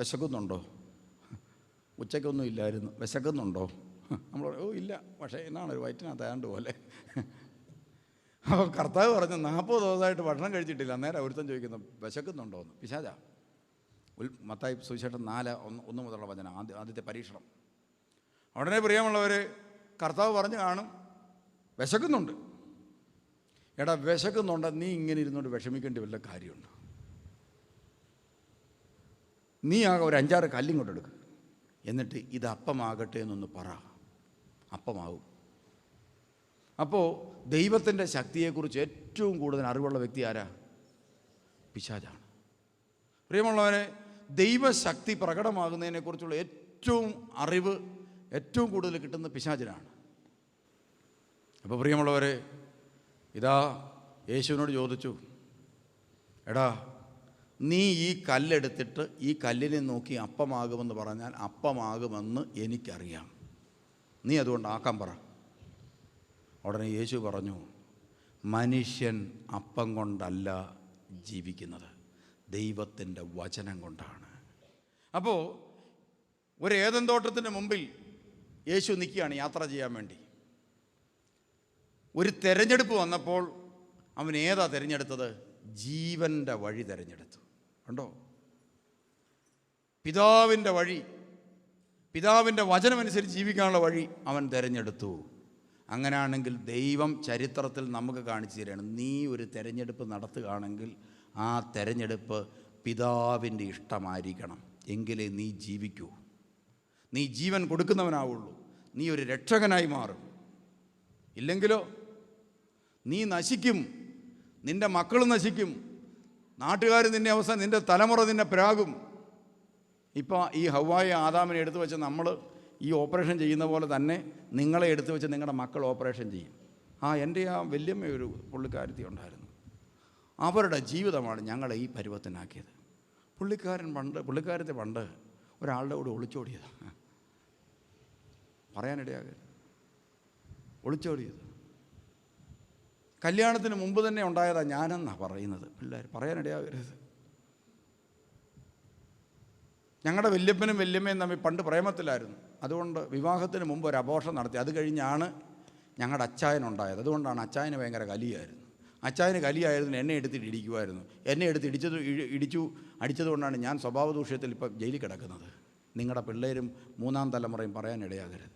വിശക്കുന്നുണ്ടോ? ഉച്ചയ്ക്കൊന്നും ഇല്ലായിരുന്നു, വിശക്കുന്നുണ്ടോ? നമ്മൾ ഇല്ല, പക്ഷേ എന്നാണ് ഒരു വയറ്റിനകത്ത് ആണ്ട് പോലെ. അപ്പോൾ കർത്താവ് പറഞ്ഞു 40 ദിവസമായിട്ട് ഭക്ഷണം കഴിച്ചിട്ടില്ല. അന്നേരം ഒരുത്തൻ ചോദിക്കുന്നു വിശക്കുന്നുണ്ടോ എന്ന്. പിശാചാ. മത്തായി സുവിശേഷം 4:1 മുതലുള്ള വചനം, ആദ്യത്തെ പരീക്ഷണം. ഉടനെ പ്രിയമുള്ളവർ, കർത്താവ് പറഞ്ഞു കാണും, വിശക്കുന്നുണ്ട്. എടാ, വിശക്കുന്നുണ്ട്, നീ ഇങ്ങനെ ഇരുന്നുകൊണ്ട് വിഷമിക്കേണ്ടി വല്ല കാര്യമുണ്ട്? നീ ആകെ ഒരു 5-6 കല്ലും കൊണ്ടെടുക്കുക, എന്നിട്ട് ഇത് അപ്പമാകട്ടെ എന്നൊന്ന് പറ, അപ്പമാവും. അപ്പോൾ ദൈവത്തിൻ്റെ ശക്തിയെക്കുറിച്ച് ഏറ്റവും കൂടുതൽ അറിവുള്ള വ്യക്തി ആരാ? പിശാചാണ്. പ്രിയമുള്ളവരെ, ദൈവശക്തി പ്രകടമാകുന്നതിനെക്കുറിച്ചുള്ള ഏറ്റവും അറിവ് ഏറ്റവും കൂടുതൽ കിട്ടുന്ന പിശാചിനാണ്. അപ്പോൾ പ്രിയമുള്ളവരെ, ഇതാ യേശുവിനോട് ചോദിച്ചു, എടാ, നീ ഈ കല്ലെടുത്തിട്ട് ഈ കല്ലിനെ നോക്കി അപ്പമാകുമെന്ന് പറഞ്ഞാൽ അപ്പമാകുമെന്ന് എനിക്കറിയാം, നീ അതുകൊണ്ട് ആക്കാൻ പറ. ഉടനെ യേശു പറഞ്ഞു, മനുഷ്യൻ അപ്പം കൊണ്ടല്ല ജീവിക്കുന്നത്, ദൈവത്തിൻ്റെ വചനം കൊണ്ടാണ്. അപ്പോൾ ഒരു ഏദൻ തോട്ടത്തിൻ്റെ മുമ്പിൽ യേശു നിൽക്കുകയാണ് യാത്ര ചെയ്യാൻ വേണ്ടി. ഒരു തെരഞ്ഞെടുപ്പ് വന്നപ്പോൾ അവൻ ഏതാ തിരഞ്ഞെടുത്തത്? ജീവൻ്റെ വഴി തിരഞ്ഞെടുത്തു. കണ്ടോ? പിതാവിൻ്റെ വഴി, പിതാവിൻ്റെ വചനമനുസരിച്ച് ജീവിക്കാനുള്ള വഴി അവൻ തിരഞ്ഞെടുത്തു. അങ്ങനെയാണെങ്കിൽ ദൈവം ചരിത്രത്തിൽ നമുക്ക് കാണിച്ചു തരികയാണ്, നീ ഒരു തിരഞ്ഞെടുപ്പ് നടത്തുകയാണെങ്കിൽ ആ തിരഞ്ഞെടുപ്പ് പിതാവിൻ്റെ ഇഷ്ടമായിരിക്കണം, എങ്കിലേ നീ ജീവിക്കൂ, നീ ജീവൻ കൊടുക്കുന്നവനാവുള്ളൂ, നീ ഒരു രക്ഷകനായി മാറും. ഇല്ലെങ്കിലോ നീ നശിക്കും, നിൻ്റെ മക്കൾ നശിക്കും, നാട്ടുകാർ നിന്നെ അവസാനം, നിൻ്റെ തലമുറ നിന്നെ പ്രാകും. ഇപ്പോൾ ഈ ഹവ്വായെ ആദാമിനെ എടുത്തു വെച്ച് നമ്മൾ ഈ ഓപ്പറേഷൻ ചെയ്യുന്ന പോലെ തന്നെ നിങ്ങളെ എടുത്തു വെച്ച് നിങ്ങളുടെ മക്കൾ ഓപ്പറേഷൻ ചെയ്യും. എൻ്റെ ആ വല്യമ്മ ഒരു പുള്ളിക്കാരത്തി ഉണ്ടായിരുന്നു, അവരുടെ ജീവിതമാണ് ഞങ്ങളെ ഈ പരുവത്തിനാക്കിയത്. പുള്ളിക്കാരത്തെ പണ്ട് ഒരാളുടെ കൂടെ ഒളിച്ചോടിയതാണ്, പറയാനിടയാകരുത്, ഒളിച്ചോടിയത്. കല്യാണത്തിന് മുമ്പ് തന്നെ ഉണ്ടായതാ ഞാനെന്നാണ് പറയുന്നത്, പിള്ളേർ പറയാനിടയാകരുത്. ഞങ്ങളുടെ വല്യപ്പനും വല്യമ്മയും തമ്മിൽ പണ്ട് പ്രേമത്തിലായിരുന്നു. അതുകൊണ്ട് വിവാഹത്തിന് മുമ്പ് ഒരു അബോർഷൻ നടത്തി. അത് കഴിഞ്ഞാണ് ഞങ്ങളുടെ അച്ചായനുണ്ടായത്. അതുകൊണ്ടാണ് അച്ചായന് ഭയങ്കര കലിയായിരുന്നു. അച്ചായന് കലിയായിരുന്നു, എന്നെ എടുത്തിട്ട് ഇടിക്കുമായിരുന്നു. എന്നെ അടിച്ചതുകൊണ്ടാണ് ഞാൻ സ്വഭാവ ദൂഷ്യത്തിൽ ഇപ്പം ജയിലിൽ കിടക്കുന്നത്. നിങ്ങളുടെ പിള്ളേരും 3-ാം തലമുറയും പറയാനിടയാകരുത്.